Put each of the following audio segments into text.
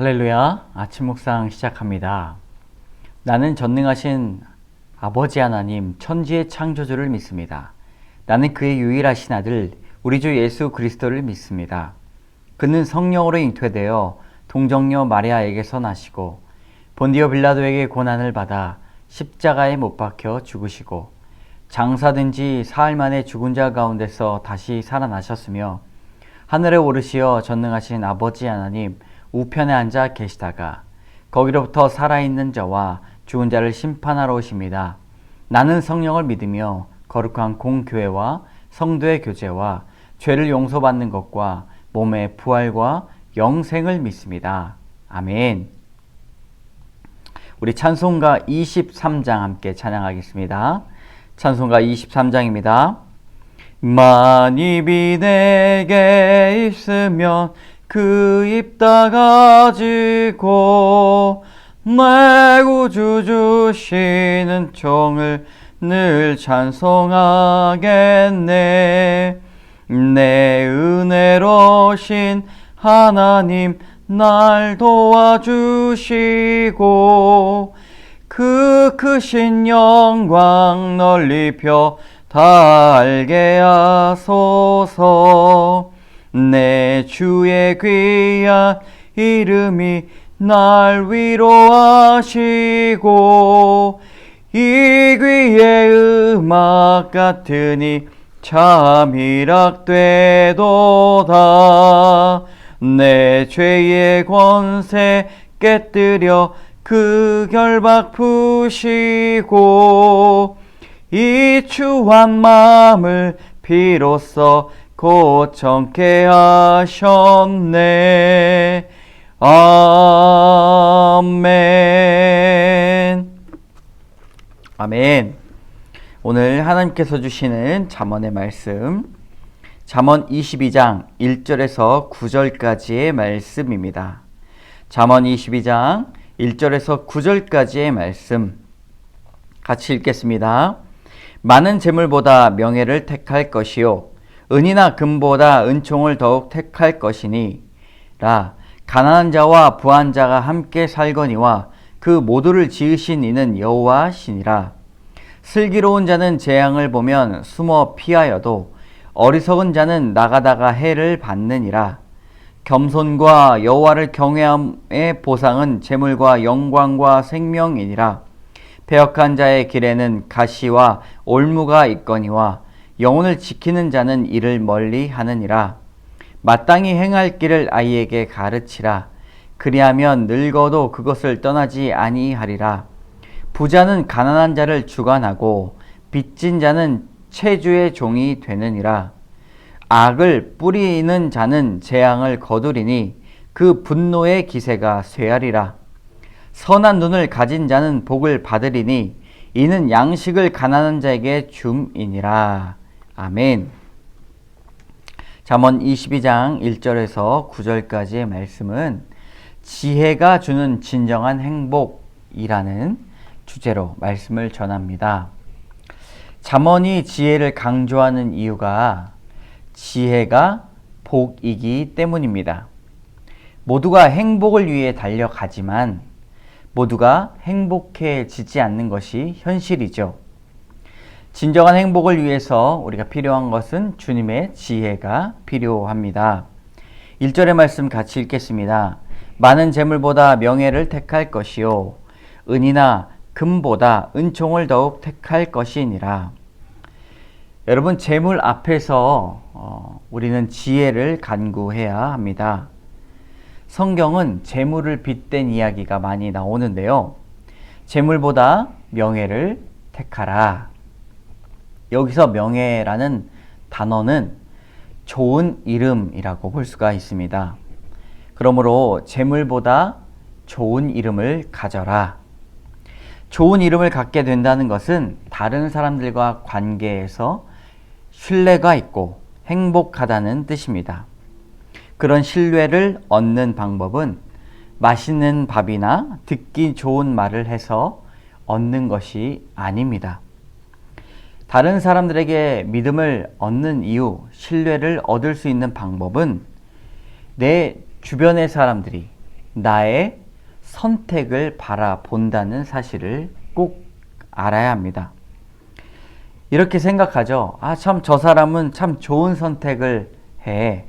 할렐루야, 아침 묵상 시작합니다. 나는 전능하신 아버지 하나님, 천지의 창조주를 믿습니다. 나는 그의 유일하신 아들, 우리 주 예수 그리스도를 믿습니다. 그는 성령으로 잉태되어 동정녀 마리아에게서 나시고 본디오 빌라도에게 고난을 받아 십자가에 못 박혀 죽으시고 장사된 지 사흘 만에 죽은 자 가운데서 다시 살아나셨으며 하늘에 오르시어 전능하신 아버지 하나님 우편에 앉아 계시다가 거기로부터 살아있는 자와 죽은 자를 심판하러 오십니다. 나는 성령을 믿으며 거룩한 공교회와 성도의 교제와 죄를 용서받는 것과 몸의 부활과 영생을 믿습니다. 아멘. 우리 찬송가 23장 함께 찬양하겠습니다. 찬송가 23장입니다. 만입이 내게 있으면 그 입 다 가지고 내 구주 주시는 종을 늘 찬송하겠네. 내 은혜로신 하나님 날 도와주시고 그 크신 영광 널리 펴 다 알게 하소서. 내 주의 귀한 이름이 날 위로하시고 이 귀의 음악 같으니 참 희락되도다. 내 죄의 권세 깨뜨려 그 결박 푸시고 이 추한 마음을 비로소 고청케 하셨네. 아멘. 아멘. 오늘 하나님께서 주시는 잠언의 말씀, 잠언 22장 1절에서 9절까지의 말씀입니다. 잠언 22장 1절에서 9절까지의 말씀 같이 읽겠습니다. 많은 재물보다 명예를 택할 것이요 은이나 금보다 은총을 더욱 택할 것이니라. 가난한 자와 부한 자가 함께 살거니와 그 모두를 지으신 이는 여호와시니라. 슬기로운 자는 재앙을 보면 숨어 피하여도 어리석은 자는 나가다가 해를 받느니라. 겸손과 여호와를 경외함의 보상은 재물과 영광과 생명이니라. 배역한 자의 길에는 가시와 올무가 있거니와 영혼을 지키는 자는 이를 멀리 하느니라. 마땅히 행할 길을 아이에게 가르치라. 그리하면 늙어도 그것을 떠나지 아니하리라. 부자는 가난한 자를 주관하고 빚진 자는 채주의 종이 되느니라. 악을 뿌리는 자는 재앙을 거두리니 그 분노의 기세가 쇠하리라. 선한 눈을 가진 자는 복을 받으리니 이는 양식을 가난한 자에게 줌이니라. 아멘. 잠언 22장 1절에서 9절까지의 말씀은 지혜가 주는 진정한 행복이라는 주제로 말씀을 전합니다. 잠언이 지혜를 강조하는 이유가 지혜가 복이기 때문입니다. 모두가 행복을 위해 달려가지만 모두가 행복해지지 않는 것이 현실이죠. 진정한 행복을 위해서 우리가 필요한 것은 주님의 지혜가 필요합니다. 1절의 말씀 같이 읽겠습니다. 많은 재물보다 명예를 택할 것이요 은이나 금보다 은총을 더욱 택할 것이니라. 여러분, 재물 앞에서 우리는 지혜를 간구해야 합니다. 성경은 재물을 빗댄 이야기가 많이 나오는데요. 재물보다 명예를 택하라. 여기서 명예라는 단어는 좋은 이름이라고 볼 수가 있습니다. 그러므로 재물보다 좋은 이름을 가져라. 좋은 이름을 갖게 된다는 것은 다른 사람들과 관계에서 신뢰가 있고 행복하다는 뜻입니다. 그런 신뢰를 얻는 방법은 맛있는 밥이나 듣기 좋은 말을 해서 얻는 것이 아닙니다. 다른 사람들에게 믿음을 얻는 이유, 신뢰를 얻을 수 있는 방법은 내 주변의 사람들이 나의 선택을 바라본다는 사실을 꼭 알아야 합니다. 이렇게 생각하죠. 참, 저 사람은 참 좋은 선택을 해.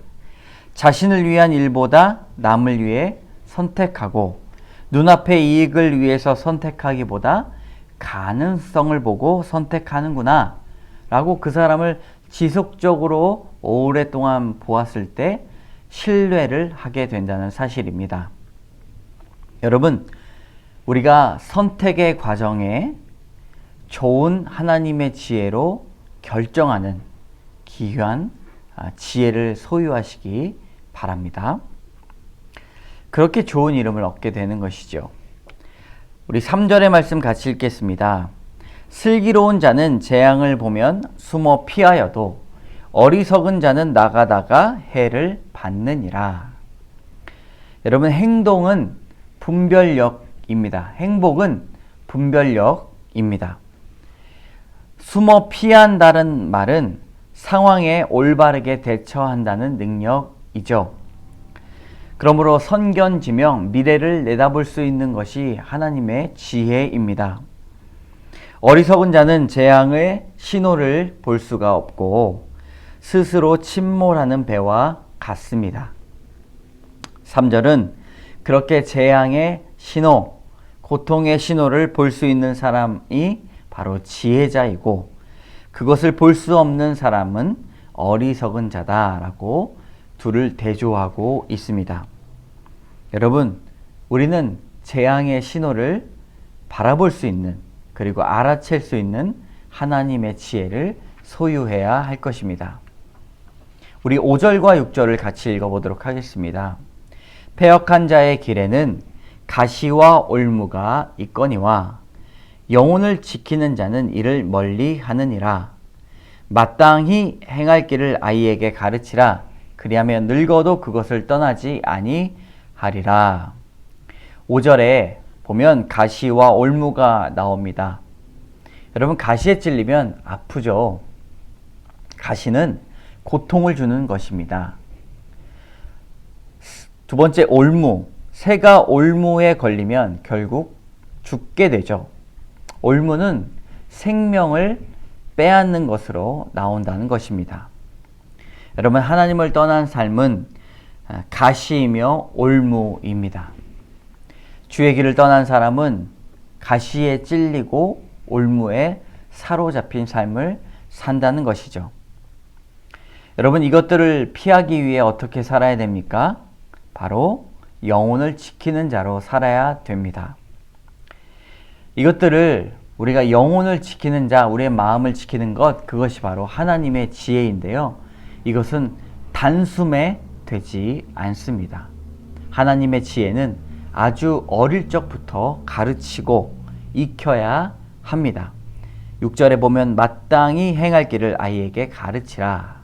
자신을 위한 일보다 남을 위해 선택하고 눈앞의 이익을 위해서 선택하기보다 가능성을 보고 선택하는구나 라고 그 사람을 지속적으로 오랫동안 보았을 때 신뢰를 하게 된다는 사실입니다. 여러분, 우리가 선택의 과정에 좋은 하나님의 지혜로 결정하는 귀한 지혜를 소유하시기 바랍니다. 그렇게 좋은 이름을 얻게 되는 것이죠. 우리 3절의 말씀 같이 읽겠습니다. 슬기로운 자는 재앙을 보면 숨어 피하여도 어리석은 자는 나가다가 해를 받느니라. 여러분, 행동은 분별력입니다. 행복은 분별력입니다. 숨어 피한다는 말은 상황에 올바르게 대처한다는 능력이죠. 그러므로 선견지명, 미래를 내다볼 수 있는 것이 하나님의 지혜입니다. 어리석은 자는 재앙의 신호를 볼 수가 없고 스스로 침몰하는 배와 같습니다. 3절은 그렇게 재앙의 신호, 고통의 신호를 볼 수 있는 사람이 바로 지혜자이고 그것을 볼 수 없는 사람은 어리석은 자다라고 둘을 대조하고 있습니다. 여러분, 우리는 재앙의 신호를 바라볼 수 있는 그리고 알아챌 수 있는 하나님의 지혜를 소유해야 할 것입니다. 우리 5절과 6절을 같이 읽어보도록 하겠습니다. 패역한 자의 길에는 가시와 올무가 있거니와 영혼을 지키는 자는 이를 멀리 하느니라. 마땅히 행할 길을 아이에게 가르치라. 그리하면 늙어도 그것을 떠나지 아니하리라. 5절에 보면 가시와 올무가 나옵니다. 여러분, 가시에 찔리면 아프죠. 가시는 고통을 주는 것입니다. 두 번째, 올무. 새가 올무에 걸리면 결국 죽게 되죠. 올무는 생명을 빼앗는 것으로 나온다는 것입니다. 여러분, 하나님을 떠난 삶은 가시이며 올무입니다. 주의 길을 떠난 사람은 가시에 찔리고 올무에 사로잡힌 삶을 산다는 것이죠. 여러분, 이것들을 피하기 위해 어떻게 살아야 됩니까? 바로 영혼을 지키는 자로 살아야 됩니다. 이것들을 우리가 영혼을 지키는 자, 우리의 마음을 지키는 것, 그것이 바로 하나님의 지혜인데요. 이것은 단숨에 되지 않습니다. 하나님의 지혜는 아주 어릴 적부터 가르치고 익혀야 합니다. 6절에 보면 마땅히 행할 길을 아이에게 가르치라.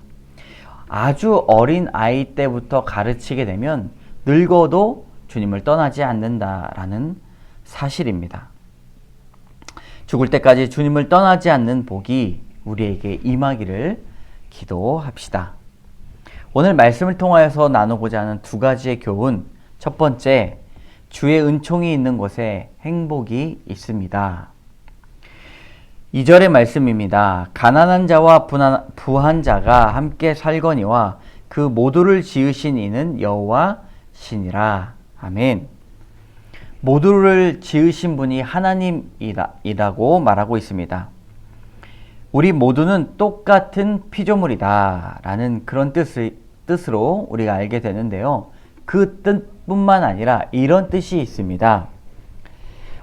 아주 어린 아이 때부터 가르치게 되면 늙어도 주님을 떠나지 않는다라는 사실입니다. 죽을 때까지 주님을 떠나지 않는 복이 우리에게 임하기를 기도합시다. 오늘 말씀을 통하여서 나누고자 하는 두 가지의 교훈. 첫 번째, 주의 은총이 있는 곳에 행복이 있습니다. 2절의 말씀입니다. 가난한 자와 부한 자가 함께 살거니와 그 모두를 지으신 이는 여호와시니라. 아멘. 모두를 지으신 분이 하나님이라고 말하고 있습니다. 우리 모두는 똑같은 피조물이다 라는 그런 뜻으로 우리가 알게 되는데요. 그 뜻뿐만 아니라 이런 뜻이 있습니다.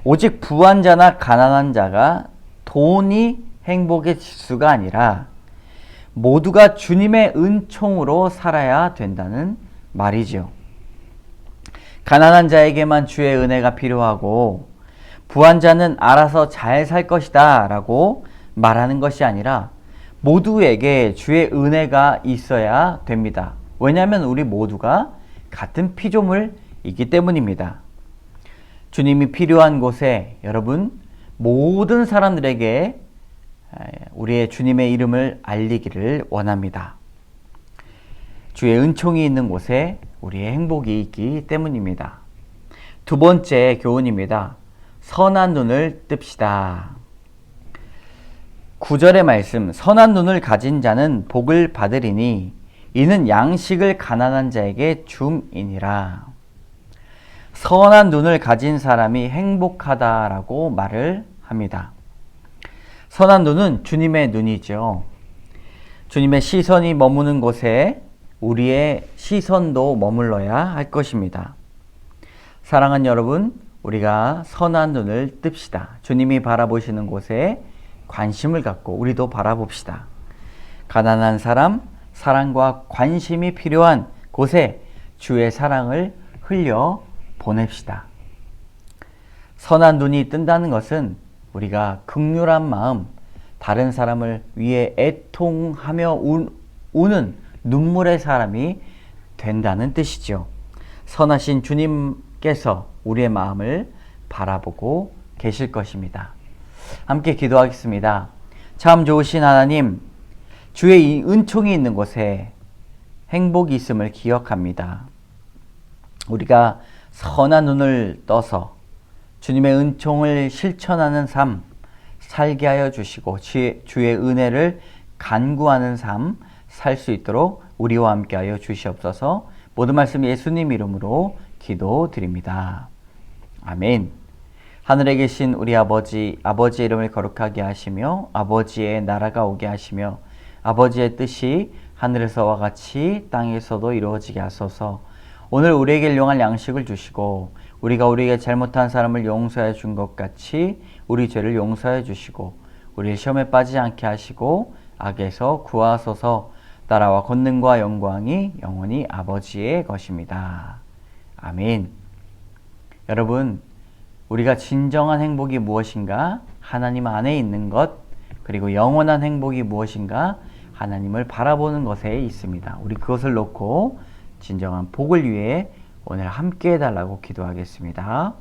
오직 부한 자나 가난한 자가 돈이 행복의 지수가 아니라 모두가 주님의 은총으로 살아야 된다는 말이죠. 가난한 자에게만 주의 은혜가 필요하고 부한 자는 알아서 잘 살 것이다 라고 말하는 것이 아니라 모두에게 주의 은혜가 있어야 됩니다. 왜냐하면 우리 모두가 같은 피조물이기 때문입니다. 주님이 필요한 곳에 여러분 모든 사람들에게 우리의 주님의 이름을 알리기를 원합니다. 주의 은총이 있는 곳에 우리의 행복이 있기 때문입니다. 두 번째 교훈입니다. 선한 눈을 뜹시다. 9절의 말씀, 선한 눈을 가진 자는 복을 받으리니 이는 양식을 가난한 자에게 줌이니라. 선한 눈을 가진 사람이 행복하다라고 말을 합니다. 선한 눈은 주님의 눈이죠. 주님의 시선이 머무는 곳에 우리의 시선도 머물러야 할 것입니다. 사랑하는 여러분, 우리가 선한 눈을 뜹시다. 주님이 바라보시는 곳에 관심을 갖고 우리도 바라봅시다. 가난한 사람, 사랑과 관심이 필요한 곳에 주의 사랑을 흘려 보냅시다. 선한 눈이 뜬다는 것은 우리가 긍휼한 마음, 다른 사람을 위해 애통하며 우는 눈물의 사람이 된다는 뜻이죠. 선하신 주님께서 우리의 마음을 바라보고 계실 것입니다. 함께 기도하겠습니다. 참 좋으신 하나님, 주의 은총이 있는 곳에 행복이 있음을 기억합니다. 우리가 선한 눈을 떠서 주님의 은총을 실천하는 삶 살게 하여 주시고 주의 은혜를 간구하는 삶 살 수 있도록 우리와 함께 하여 주시옵소서. 모든 말씀 예수님 이름으로 기도드립니다. 아멘. 하늘에 계신 우리 아버지의 이름을 거룩하게 하시며 아버지의 나라가 오게 하시며 아버지의 뜻이 하늘에서와 같이 땅에서도 이루어지게 하소서. 오늘 우리에게 일용할 양식을 주시고 우리가 우리에게 잘못한 사람을 용서해 준 것 같이 우리 죄를 용서해 주시고 우리를 시험에 빠지지 않게 하시고 악에서 구하소서. 나라와 권능과 영광이 영원히 아버지의 것입니다. 아멘. 여러분, 우리가 진정한 행복이 무엇인가? 하나님 안에 있는 것, 그리고 영원한 행복이 무엇인가? 하나님을 바라보는 것에 있습니다. 우리 그것을 놓고 진정한 복을 위해 오늘 함께 해달라고 기도하겠습니다.